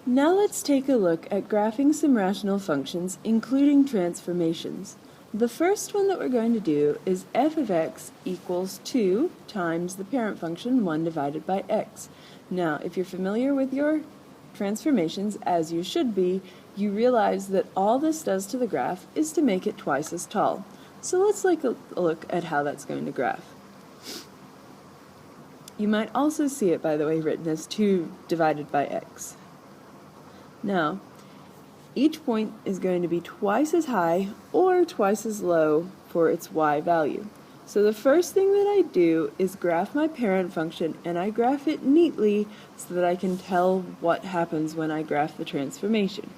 Now let's take a look at graphing some rational functions, including transformations. The first one that we're going to do is f of x equals 2 times the parent function 1 divided by x. Now, if you're familiar with your transformations, as you should be, you realize that all this does to the graph is to make it twice as tall. So let's take a look at how that's going to graph. You might also see it, by the way, written as 2 divided by x. Now, each point is going to be twice as high or twice as low for its y value. So the first thing that I do is graph my parent function, and I graph it neatly so that I can tell what happens when I graph the transformation.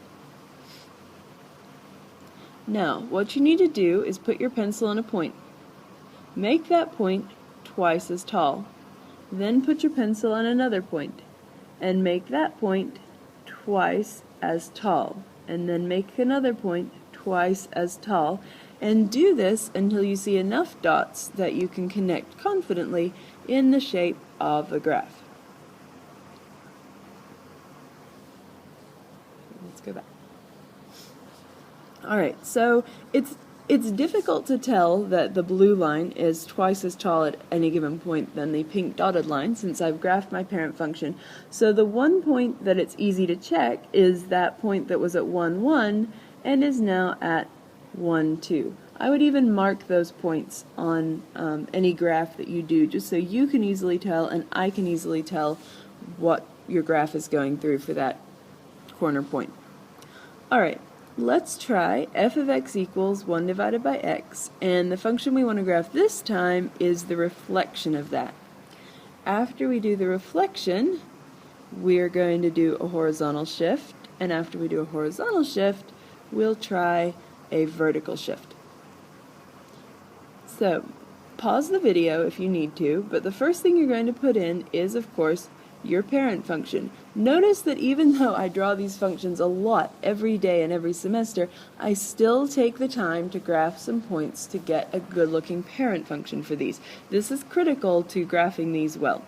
Now, what you need to do is put your pencil on a point. Make that point twice as tall. Then put your pencil on another point, and make that point twice as tall. And then make another point twice as tall, and do this until you see enough dots that you can connect confidently in the shape of the graph. Let's go back. Alright, so it's difficult to tell that the blue line is twice as tall at any given point than the pink dotted line, since I've graphed my parent function. So the one point that it's easy to check is that point that was at 1, 1 and is now at 1, 2. I would even mark those points on any graph that you do, just so you can easily tell and I can easily tell what your graph is going through for that corner point. Alright. Let's try f of x equals 1 divided by x, and the function we want to graph this time is the reflection of that. After we do the reflection, we're going to do a horizontal shift, and after we do a horizontal shift, we'll try a vertical shift. So, pause the video if you need to, but the first thing you're going to put in is, of course, your parent function. Notice that even though I draw these functions a lot every day and every semester, I still take the time to graph some points to get a good looking parent function for these. This is critical to graphing these well.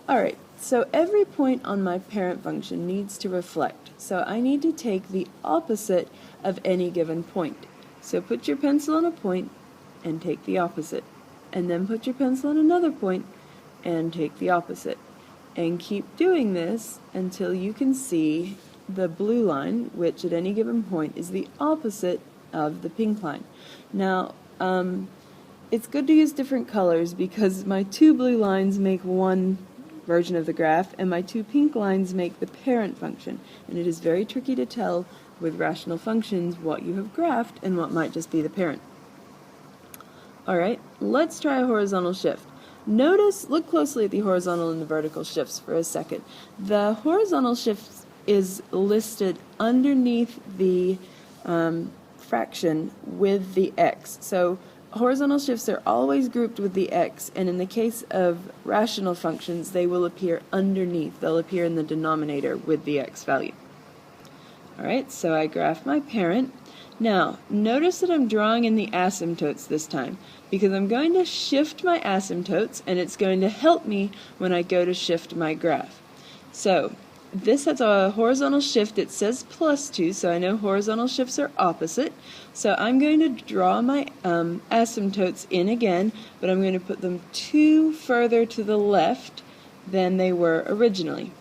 Alright, so every point on my parent function needs to reflect, so I need to take the opposite of any given point. So put your pencil on a point and take the opposite, and then put your pencil on another point and take the opposite. And keep doing this until you can see the blue line, which at any given point is the opposite of the pink line. Now, it's good to use different colors because my two blue lines make one version of the graph and my two pink lines make the parent function. And it is very tricky to tell with rational functions what you have graphed and what might just be the parent. Alright, let's try a horizontal shift. Notice, look closely at the horizontal and the vertical shifts for a second. The horizontal shift is listed underneath the fraction with the x. So horizontal shifts are always grouped with the x, and in the case of rational functions, they will appear underneath. They'll appear in the denominator with the x value. Alright, so I graph my parent. Now, notice that I'm drawing in the asymptotes this time, because I'm going to shift my asymptotes, and it's going to help me when I go to shift my graph. So, this has a horizontal shift. It says +2, so I know horizontal shifts are opposite. So I'm going to draw my asymptotes in again, but I'm going to put them 2 further to the left than they were originally.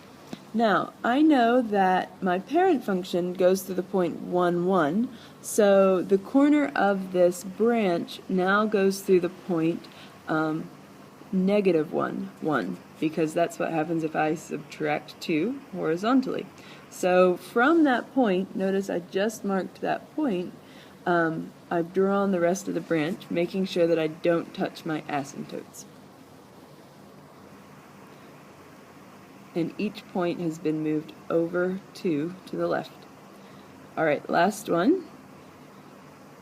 Now, I know that my parent function goes through the point 1, 1, so the corner of this branch now goes through the point -1, 1, because that's what happens if I subtract 2 horizontally. So from that point, notice I just marked that point, I've drawn the rest of the branch, making sure that I don't touch my asymptotes. And each point has been moved over 2 to the left. Alright, last one.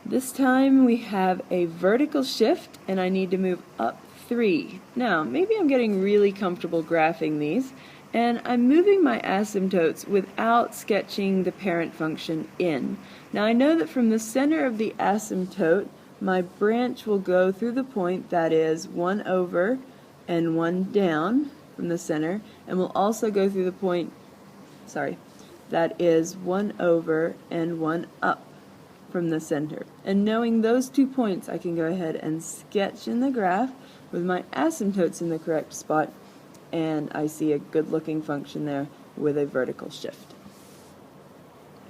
This time we have a vertical shift, and I need to move up 3. Now, maybe I'm getting really comfortable graphing these, and I'm moving my asymptotes without sketching the parent function in. Now I know that from the center of the asymptote, my branch will go through the point that is 1 over and 1 down from the center, and will also go through the point, that is 1 over and 1 up from the center. And knowing those 2 points, I can go ahead and sketch in the graph with my asymptotes in the correct spot, and I see a good looking function there with a vertical shift.